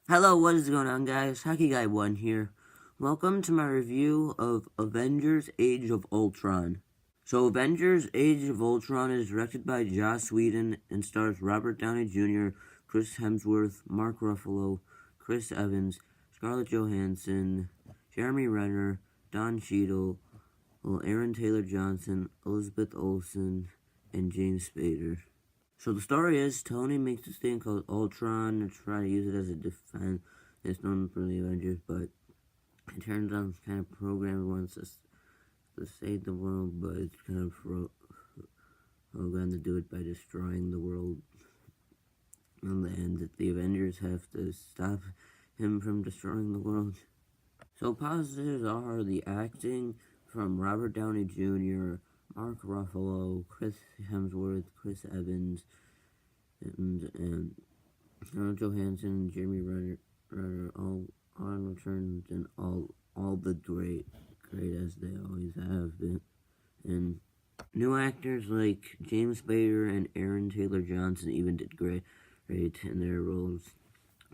Hello, what is going on, guys? Hockey Guy 1 here. Welcome to my review of Avengers Age of Ultron. So, Avengers Age of Ultron is directed by Joss Whedon and stars Robert Downey Jr., Chris Hemsworth, Mark Ruffalo, Chris Evans, Scarlett Johansson, Jeremy Renner, Don Cheadle, Aaron Taylor Johnson, Elizabeth Olsen, and James Spader. So the story is Tony makes this thing called Ultron to try to use it as a defense. It's known for the Avengers, but it turns out it's kind of programmed once to save the world, but it's kind of programmed to do it by destroying the world. In the end, the Avengers have to stop him from destroying the world. So positives are the acting from Robert Downey Jr., Mark Ruffalo, Chris Hemsworth, Chris Evans, and Scarlett Johansson, Jeremy Renner, all on returns, and all the great as they always have been. And new actors like James Spader and Aaron Taylor Johnson even did great in their roles.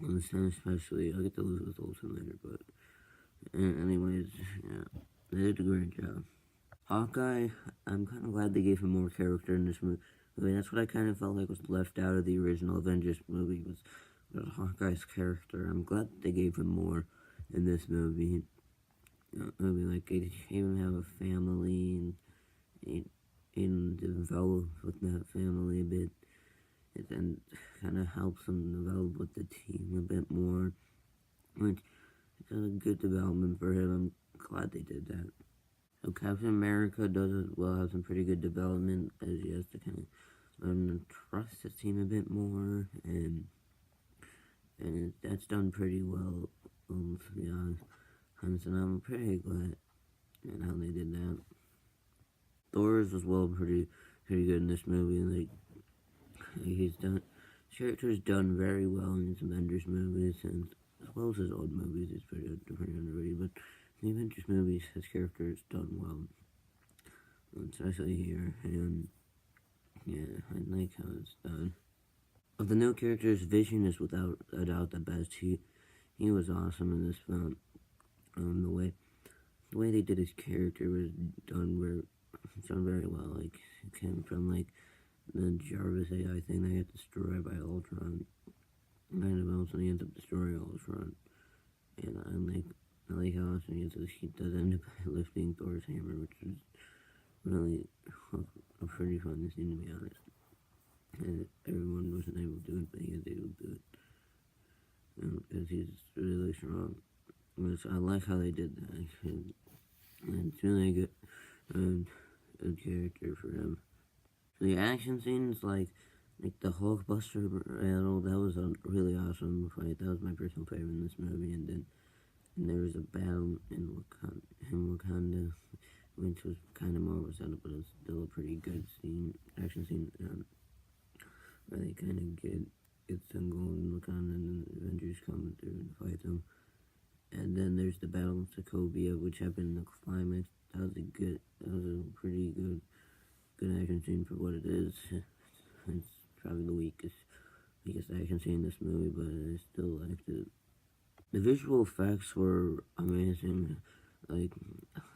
This time especially, I'll get to Elizabeth Olsen later, but anyways, yeah, they did a great job. Hawkeye, I'm kind of glad they gave him more character in this movie. That's what I kind of felt like was left out of the original Avengers movie was Hawkeye's character. I'm glad they gave him more in this movie. Like they even have a family and develop with that family a bit, and kind of helps him develop with the team a bit more. Which is a good development for him. I'm glad they did that. So Captain America does as well, have some pretty good development as he has to kind of learn to trust his team a bit more, and that's done pretty well, to be honest. And I'm pretty glad at how they did that. Thor's as well pretty good in this movie. Like his character's done very well in his Avengers movies, and as well as his old movies, he's pretty underrated. But in the Avengers movies, his character is done well, especially here, and yeah, I like how it's done. Of the new characters, Vision is without a doubt the best. He was awesome in this film. The way they did his character was done very well. Like it came from like the Jarvis AI thing that got destroyed by Ultron, and also he ends up destroying Ultron. And I like how awesome he does end up lifting Thor's hammer, which is really a pretty fun scene, to be honest. And everyone wasn't able to do it, but he was able to do it. Because he's really strong. I like how they did that. And it's really good, good character for him. So the action scenes, like the Hulkbuster battle, that was a really awesome fight. That was my personal favorite in this movie. And there was a battle in Wakanda, which was kind of more of a setup, but it was still a pretty good action scene. Where they kind of get some gold in Wakanda, and the Avengers come through and fight them. And then there's the battle of Sokovia, which happened in the climax. That was a pretty good action scene for what it is. It's probably the weakest action scene in this movie, but I still liked it. The visual effects were amazing. Like,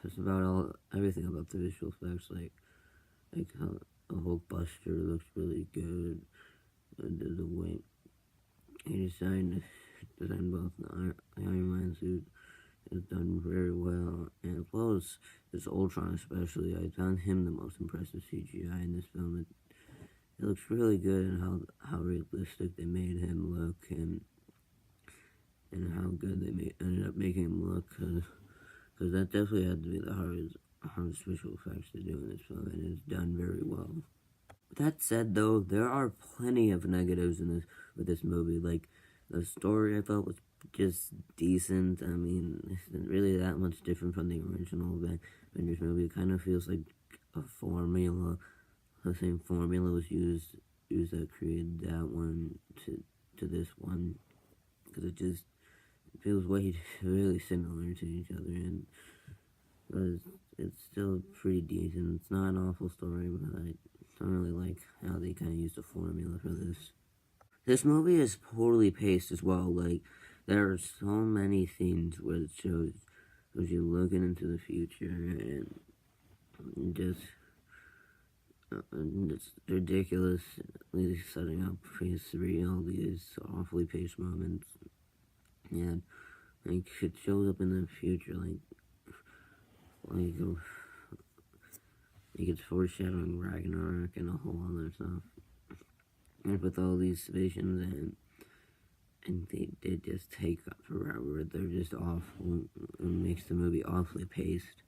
that's about everything about the visual effects. Like how the Hulkbuster looks really good. The way he designed both the Iron Man suit is done very well, and as well as this Ultron especially. I found him the most impressive CGI in this film. It looks really good, and how realistic they made him look, and how good they ended up making him look, because that definitely had to be the hardest visual effects to do in this film, and it's done very well. That said, though, there are plenty of negatives with this movie. Like, the story I felt was just decent. I mean, it's not really that much different from the original Avengers movie. It kind of feels like a formula. The same formula was used that created that one to this one, because it feels really similar to each other, but it's still pretty decent. It's not an awful story, but I don't really like how they kind of used the formula for this. This movie is poorly paced as well. Like, there are so many scenes where it shows you looking into the future, and just it's ridiculously setting up all these awfully paced moments, and like it shows up in the future, like it's foreshadowing Ragnarok and a whole other stuff, and with all these visions, and they just take forever. They're just awful. It makes the movie awfully paced.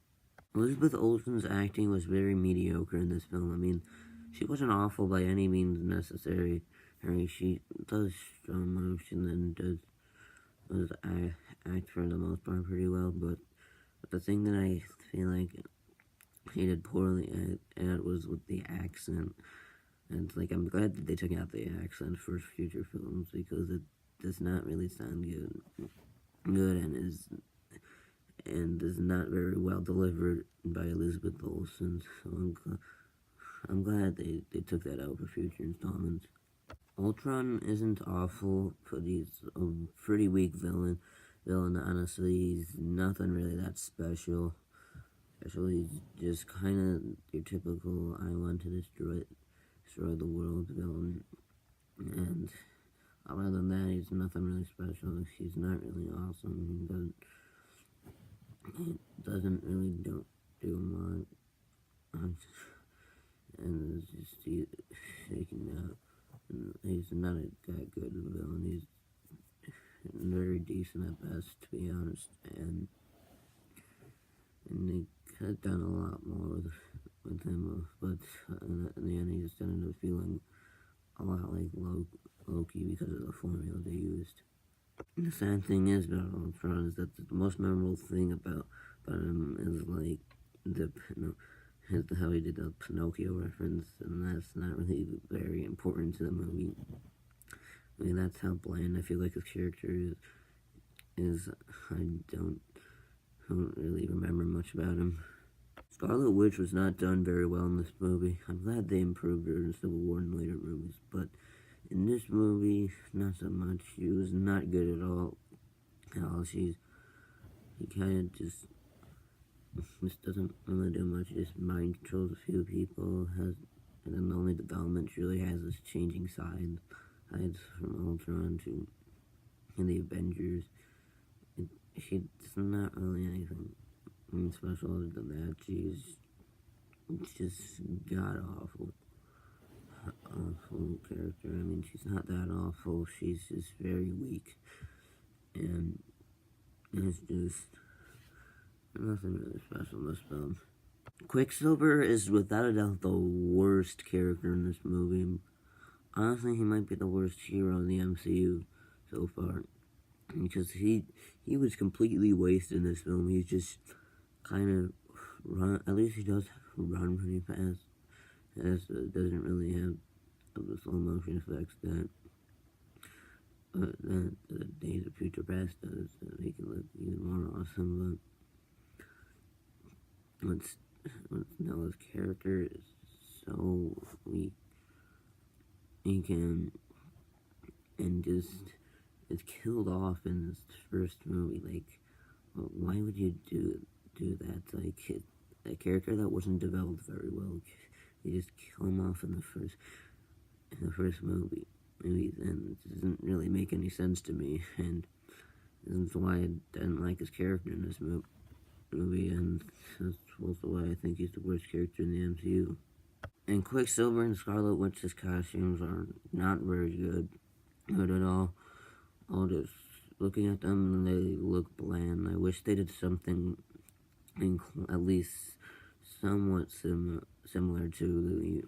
Elizabeth Olsen's acting was very mediocre in this film. I mean, she wasn't awful by any means necessary. She does show emotion and does act for the most part pretty well, but the thing that I feel like she did poorly at was with the accent. And like, I'm glad that they took out the accent for future films, because it does not really sound good and is not very well delivered by Elizabeth Olsen. So I'm glad they took that out for future installments. Ultron isn't awful, but he's a pretty weak villain. Honestly, he's nothing really that special. Actually, he's just kind of your typical I want to destroy the world villain. And other than that, he's nothing really special. He's not really awesome. He doesn't really do much. And it's just shaking out. And he's not that good of a villain. He's very decent at best, to be honest. And they could have done a lot more with him, but in the end, he just ended up feeling a lot like Loki because of the formula they used. And the sad thing is about Ultron is that the most memorable thing about him is like how he did the Pinocchio reference, and that's not really very important to the movie. I mean, that's how bland I feel like his character is. I don't really remember much about him. Scarlet Witch was not done very well in this movie. I'm glad they improved her in Civil War and later movies, but in this movie, not so much. She was not good at all. He kind of just doesn't really do much. He just mind controls a few people, and then the only development she really has is changing sides from Ultron to in the Avengers. She's not really anything special other than that. She's just god-awful character. I mean, she's not that awful. She's just very weak. And it's just nothing really special in this film. Quicksilver is without a doubt the worst character in this movie. Honestly, he might be the worst hero in the MCU so far, because he was completely wasted in this film. He's just kind of run. At least he does run pretty fast. It doesn't really have the slow motion effects that the Days of Future Past does. He can look even more awesome. But Noah's character is so weak. He can and just is killed off in this first movie. Like, why would you do that? Like, a character that wasn't developed very well, you just kill him off in the first movie. And it doesn't really make any sense to me, and this is why I didn't like his character in this movie, and that's also why I think he's the worst character in the MCU. And Quicksilver and Scarlet Witch's costumes are not very good at all. Just looking at them, they look bland. I wish they did something at least somewhat similar to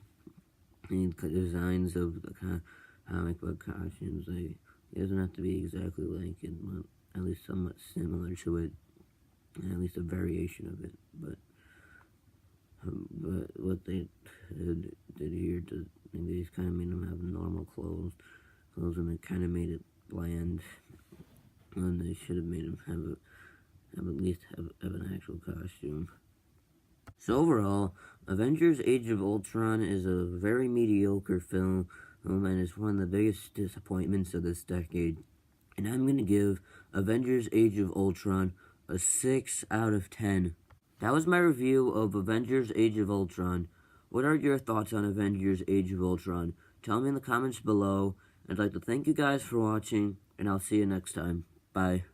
the designs of the comic book costumes. It doesn't have to be exactly like it, but at least somewhat similar to it, and at least a variation of it. But what they did here, they just kind of made them have normal clothes, and they kind of made it bland. And they should have made him have at least have an actual costume. So overall, Avengers Age of Ultron is a very mediocre film, and it's one of the biggest disappointments of this decade. And I'm going to give Avengers Age of Ultron a 6 out of 10. That was my review of Avengers Age of Ultron. What are your thoughts on Avengers Age of Ultron? Tell me in the comments below. I'd like to thank you guys for watching, and I'll see you next time. Bye.